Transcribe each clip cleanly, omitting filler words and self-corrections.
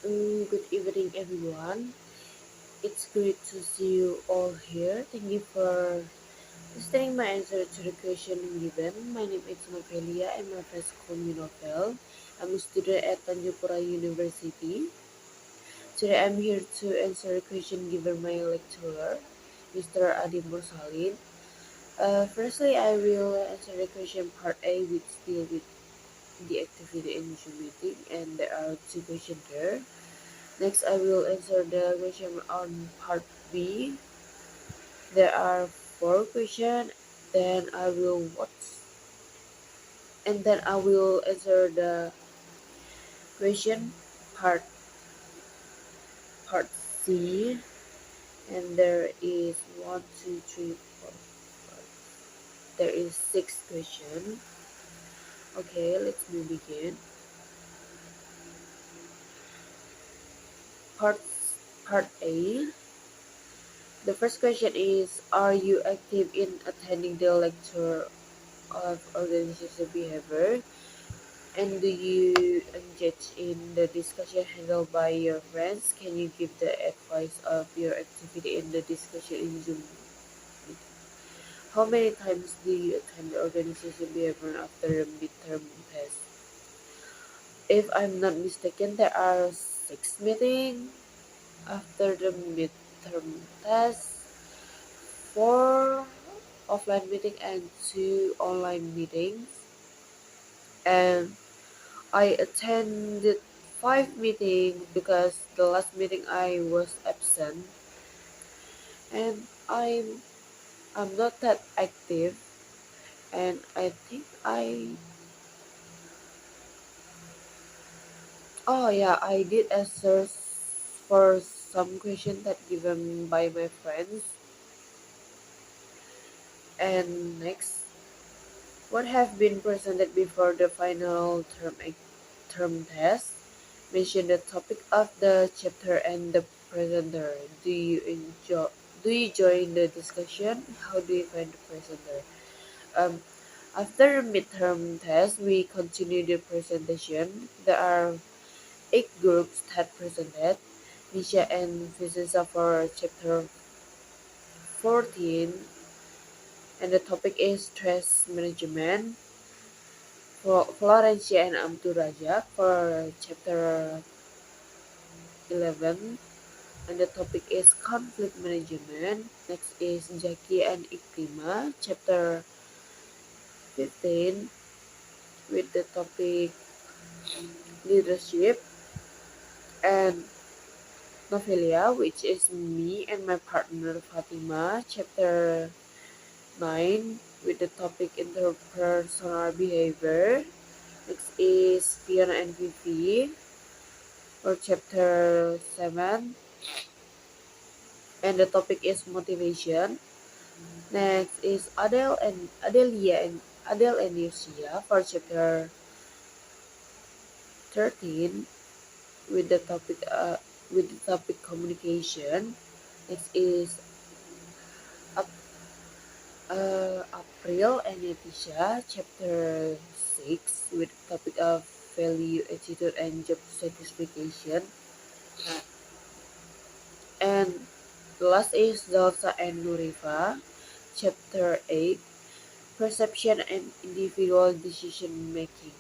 Good evening, everyone. It's great to see you all here. Thank you for listening my answer to the question given. My name is Novelia and my friends call me Novel. I'm a student at Tanjupura University. Today I'm here to answer a question given my lecturer, Mr. Adi Mursalin. Firstly, I will answer the question part A, which deal with the activity in Zoom meeting, and there are two questions there. Next, I will answer the question on part B. There are four questions. Then I will then I will answer the question part part C. And there is one, two, three, four, five. There is six questions. Okay, let's begin. Part part A. The first question is: are you active in attending the lecture of organizational behavior? And do you engage in the discussion handled by your friends? Can you give the advice of your activity in the discussion in Zoom meeting? How many times do you attend the organization behavior after the midterm test? If I'm not mistaken, there are six meetings after the midterm test, four offline meeting and two online meetings. And I attended five meetings because the last meeting I was absent, and I'm not that active, and I think I did answer for some questions that given by my friends. And next, what have been presented before the final term test? Mention the topic of the chapter and the presenter. Do you join the discussion? How do you find the presenter? Um, After midterm test, we continue the presentation. There are eight groups that presented. Nisha and Visisa for chapter 14, and the topic is stress management. For Florencia and Amturaja for chapter 11, and the topic is conflict management. Next is Jackie and Iktima, chapter 15, with the topic leadership, and Novelia, which is me and my partner Fatima, chapter 9, with the topic interpersonal behavior. Next is Fiona and Vivi for chapter 7, and the topic is motivation. Next is Adele and Lucia for chapter 13, with the topic communication. Next is April and Leticia chapter 6, with the topic of value, attitude, and job satisfaction. And the last is Delta and Nurifa chapter 8, perception and individual decision making.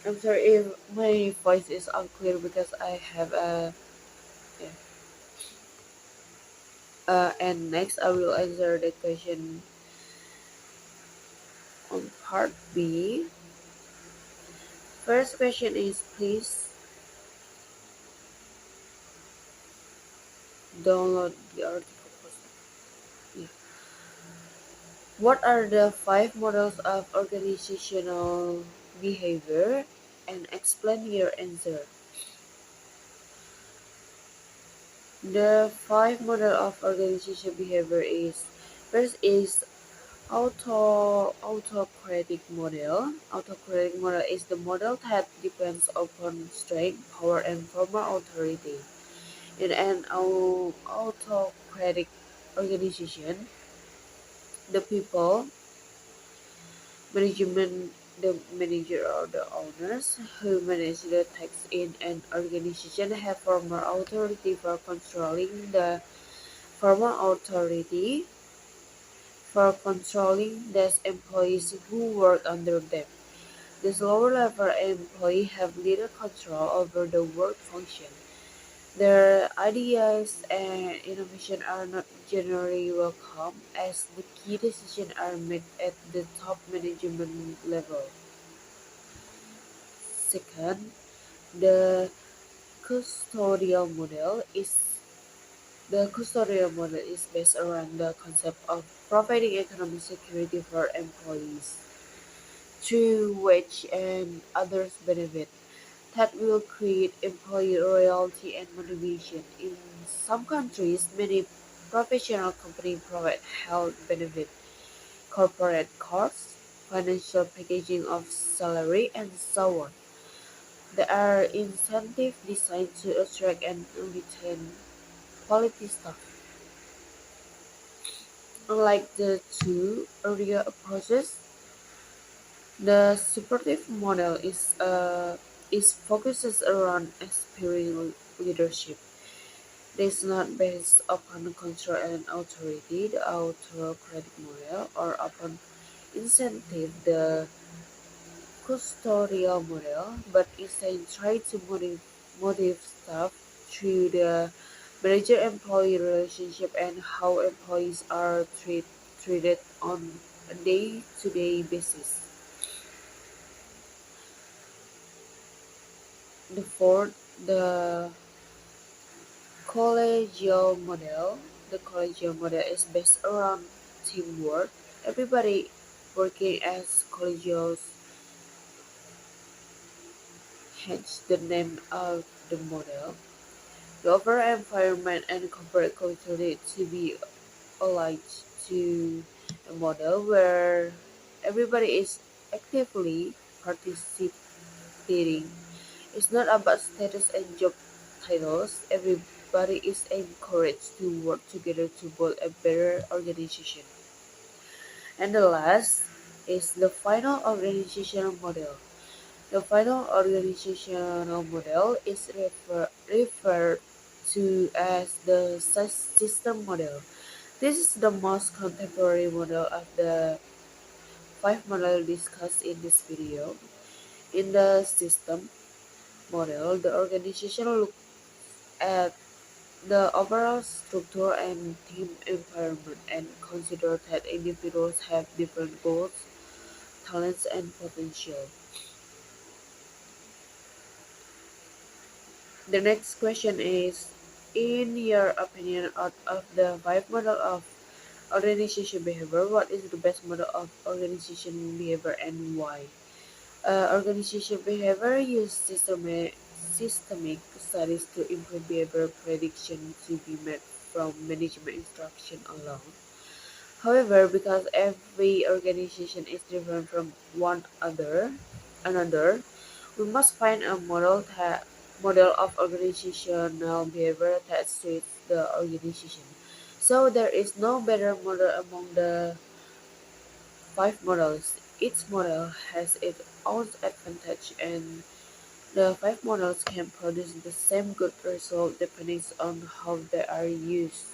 I'm sorry if my voice is unclear because I have a yeah. And next I will answer the question on part B. First question is, please download the article first. Yeah. What are the five models of organizational behavior, and explain your answer? The five model of organizational behavior is: first is autocratic model. Autocratic model is the model that depends upon strength, power, and formal authority. In an autocratic organization, the people, management, The manager or the owners who manage the tax in an organization have formal authority for controlling those employees who work under them. These lower level employees have little control over the work function. Their ideas and innovation are not generally welcome as the key decisions are made at the top management level. Second, the custodial model is the custodial model is based around the concept of providing economic security for employees through wage and others benefit that will create employee loyalty and motivation. In some countries, many professional companies provide health benefit, corporate costs, financial packaging of salary, and so on. There are incentives designed to attract and retain quality staff. Unlike the two earlier approaches, the supportive model is focuses around experienced leadership. It is not based upon control and authority, the autocratic model, or upon incentive, the custodial model, but instead try to motivate staff through the manager-employee relationship and how employees are treated on a day-to-day basis. The fourth, collegial model. The collegial model is based around teamwork. Everybody working as collegials, hence the name of the model. The overall environment and corporate culture need to be aligned to a model where everybody is actively participating. It's not about status and job titles. Everybody is encouraged to work together to build a better organization. And the last is the final organizational model. The final organizational model is referred to as the system model. This is the most contemporary model of the five models discussed in this video. In the system model, the organization looks at the overall structure and team environment and consider that individuals have different goals, talents, and potential. The next question is, in your opinion, out of the five model of organization behavior, what is the best model of organization behavior and why? Organization behavior use systemic studies to improve behavior prediction to be made from management instruction alone. However, because every organization is different from another, we must find a model of organizational behavior that suits the organization. So there is no better model among the five models. Each model has its own advantage and the five models can produce the same good result depending on how they are used.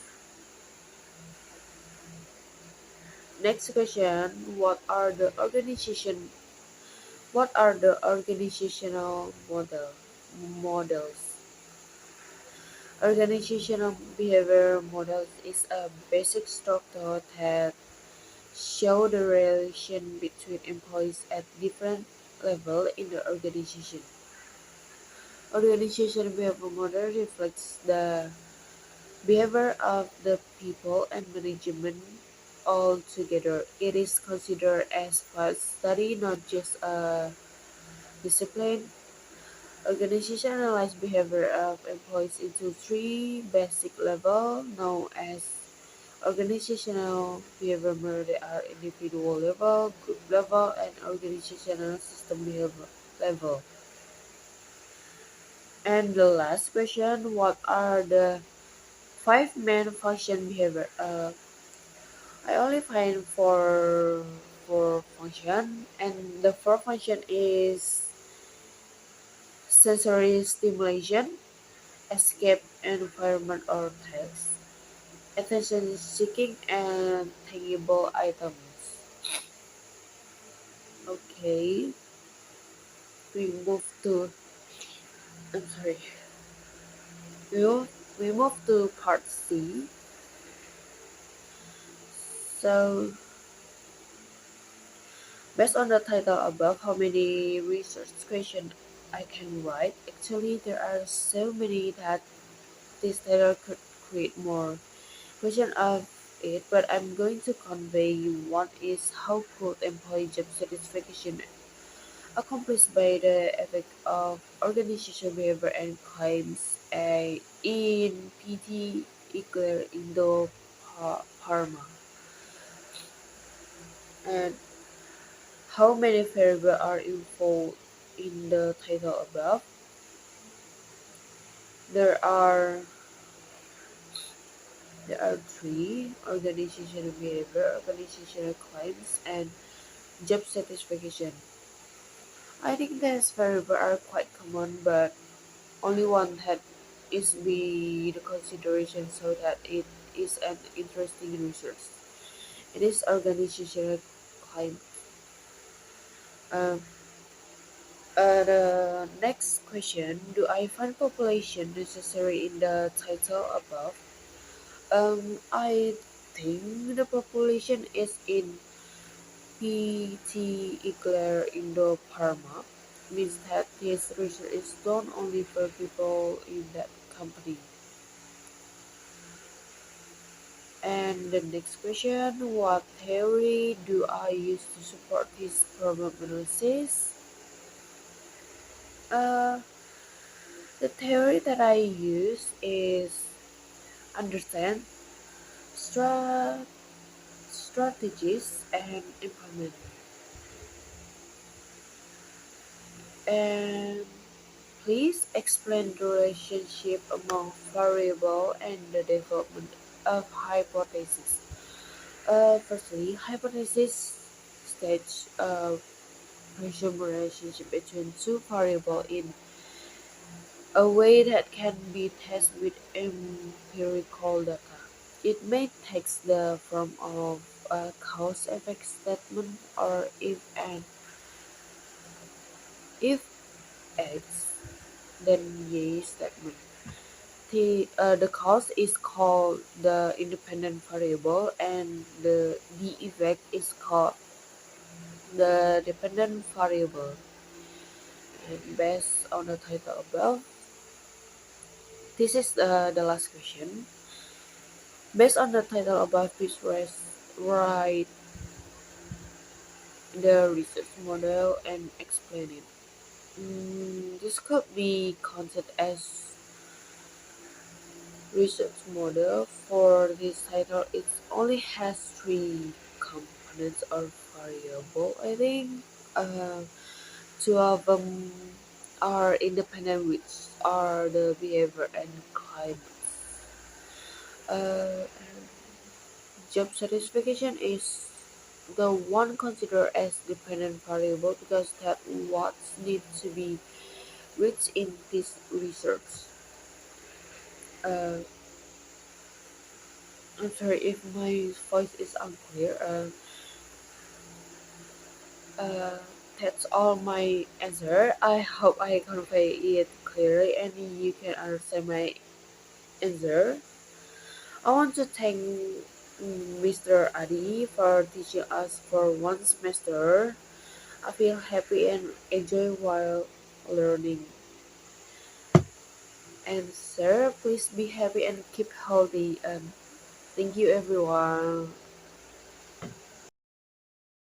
Next question, what are the organizational models? Organizational behavior models is a basic structure that show the relation between employees at different levels in the organization. Organizational behavior model reflects the behavior of the people and management all together. It is considered as part study, not just a discipline. Organization analyze behavior of employees into three basic levels known as organizational behavior model. They are individual level, group level, and organizational system behavior level. And the last question, what are the five main function behavior? I only find four four function, and the fourth function is sensory stimulation, escape environment or text, attention seeking, and tangible items. Okay, we move to. I'm sorry. We move to part C. So, based on the title above, how many research questions I can write? Actually, there are so many that this title could create more question of it, but I'm going to convey you one is how could employee job satisfaction accomplished by the effect of organizational behavior and claims in PT equal Indo Parma, and how many variables are involved in the title above. There are there are three: organizational behavior, organizational claims, and job satisfaction. I think these variables are quite common, but only one that is be the consideration so that it is an interesting research. It is organizational climate. Um, the next question: do I find population necessary in the title above? I think the population is in PT Eclair Indo Parma means that this research is done only for people in that company. And the next question, what theory do I use to support this problem analysis? Uh, the theory that I use is understand stra- strategies and implement. And please explain the relationship among variable and the development of hypothesis. Firstly, hypothesis stage presume relationship between two variables in a way that can be tested with empirical data. It may take the form of a cause-effect statement or if X then Y statement. The cause is called the independent variable and the effect is called the dependent variable. And based on the title above, this is the last question. Based on the title above, please write the research model and explain it. This could be considered as research model. For this title, it only has three components or variable. I think two of them are independent, which are the behavior and climate. And job satisfaction is the one considered as dependent variable because that what needs to be reached in this research. Uh, I'm sorry if my voice is unclear. Uh, that's all my answer. I hope I convey it clearly and you can understand my answer. I want to thank Mr. Adi for teaching us for one semester. I feel happy and enjoy while learning. And sir, please be happy and keep healthy. And thank you everyone.